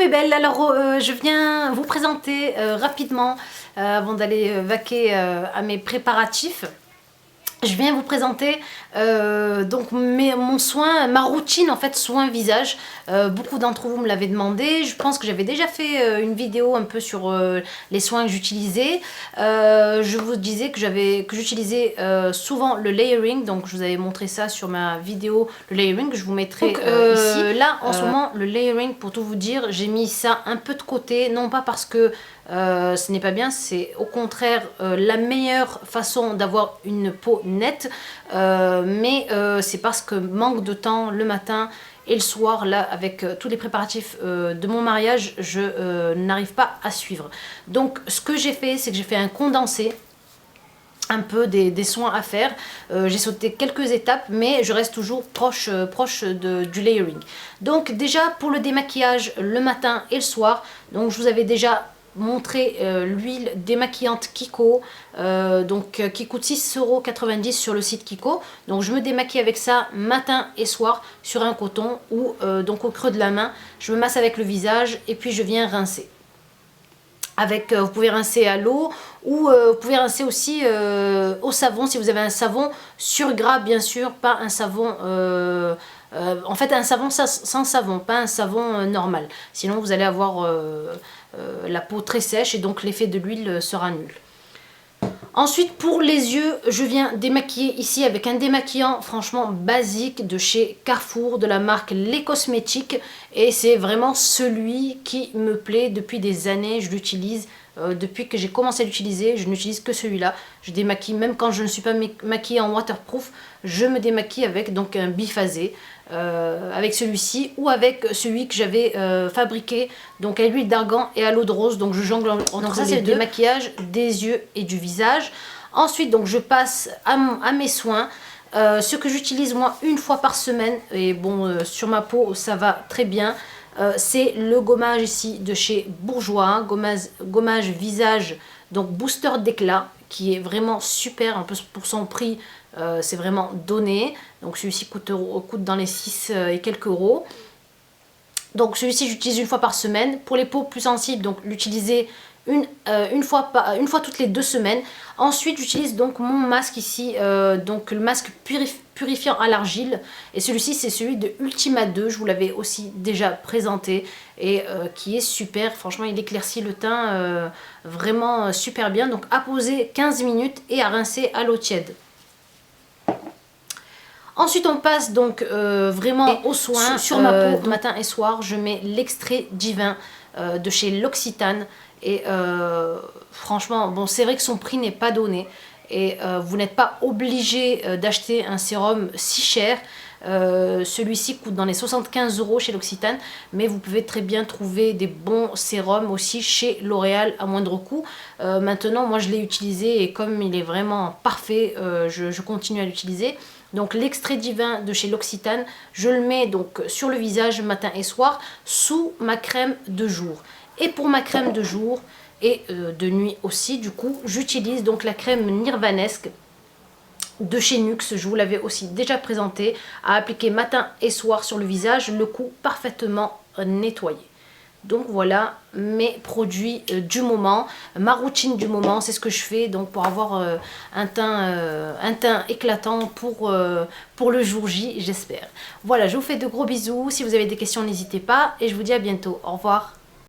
mes belles, alors je viens vous présenter rapidement, avant d'aller vaquer à mes préparatifs. Je viens vous présenter donc mon soin, ma routine en fait soin visage. Beaucoup d'entre vous me l'avaient demandé. Je pense que j'avais déjà fait une vidéo un peu sur les soins que j'utilisais. Je vous disais que j'utilisais souvent le layering, donc je vous avais montré ça sur ma vidéo, le layering, je vous mettrai ici. Là en ce moment le layering, pour tout vous dire, j'ai mis ça un peu de côté, non pas parce que ce n'est pas bien, c'est au contraire la meilleure façon d'avoir une peau nette, mais c'est parce que manque de temps le matin et le soir, là avec tous les préparatifs de mon mariage, je n'arrive pas à suivre. Donc ce que j'ai fait, c'est que j'ai fait un condensé un peu des soins à faire. J'ai sauté quelques étapes, mais je reste toujours proche du layering. Donc déjà pour le démaquillage le matin et le soir, donc je vous avais déjà montré l'huile démaquillante Kiko, qui coûte 6,90 € sur le site Kiko. Donc je me démaquille avec ça matin et soir sur un coton ou donc au creux de la main. Je me masse avec le visage et puis je viens rincer. Avec, vous pouvez rincer à l'eau ou vous pouvez rincer aussi au savon si vous avez un savon sur gras, bien sûr, pas un savon en fait un savon sans savon, pas un savon normal, sinon vous allez avoir la peau très sèche et donc l'effet de l'huile sera nul. Ensuite pour les yeux, je viens démaquiller ici avec un démaquillant franchement basique de chez Carrefour, de la marque Les Cosmétiques, et c'est vraiment celui qui me plaît depuis des années. Je l'utilise depuis que j'ai commencé à l'utiliser, je n'utilise que celui-là. Je démaquille même quand je ne suis pas maquillée en waterproof, je me démaquille avec donc un biphasé, avec celui-ci ou avec celui que j'avais fabriqué donc à l'huile d'argan et à l'eau de rose. Donc je jongle entre donc ça, c'est le démaquillage des yeux et du visage. Ensuite donc je passe à mes soins. Ce que j'utilise moi une fois par semaine, et bon sur ma peau ça va très bien, c'est le gommage ici de chez Bourjois, hein, gommage visage, donc booster d'éclat, qui est vraiment super, un peu pour son prix, c'est vraiment donné. Donc celui-ci coûte dans les 6 et quelques euros. Donc celui-ci j'utilise une fois par semaine. Pour les peaux plus sensibles, donc l'utiliser une fois toutes les 2 semaines. Ensuite j'utilise donc mon masque ici, donc le masque purifiant à l'argile, et celui-ci c'est celui de Ultima 2, je vous l'avais aussi déjà présenté, et qui est super, franchement il éclaircit le teint vraiment super bien. Donc à poser 15 minutes et à rincer à l'eau tiède. Ensuite on passe donc vraiment aux soins. Sur ma peau matin et soir, je mets l'extrait divin de chez L'Occitane, et franchement bon, c'est vrai que son prix n'est pas donné et vous n'êtes pas obligé d'acheter un sérum si cher. Celui-ci coûte dans les 75 € chez L'Occitane, mais vous pouvez très bien trouver des bons sérums aussi chez L'Oréal à moindre coût. Maintenant moi je l'ai utilisé et comme il est vraiment parfait, je continue à l'utiliser. Donc l'extrait divin de chez L'Occitane, je le mets donc sur le visage matin et soir sous ma crème de jour. Et pour ma crème de jour et de nuit aussi, du coup, j'utilise donc la crème Nirvanesque de chez Nux. Je vous l'avais aussi déjà présenté, à appliquer matin et soir sur le visage, le cou parfaitement nettoyé. Donc voilà mes produits du moment, ma routine du moment, c'est ce que je fais donc pour avoir un teint éclatant pour le jour J, j'espère. Voilà, je vous fais de gros bisous, si vous avez des questions n'hésitez pas et je vous dis à bientôt, au revoir.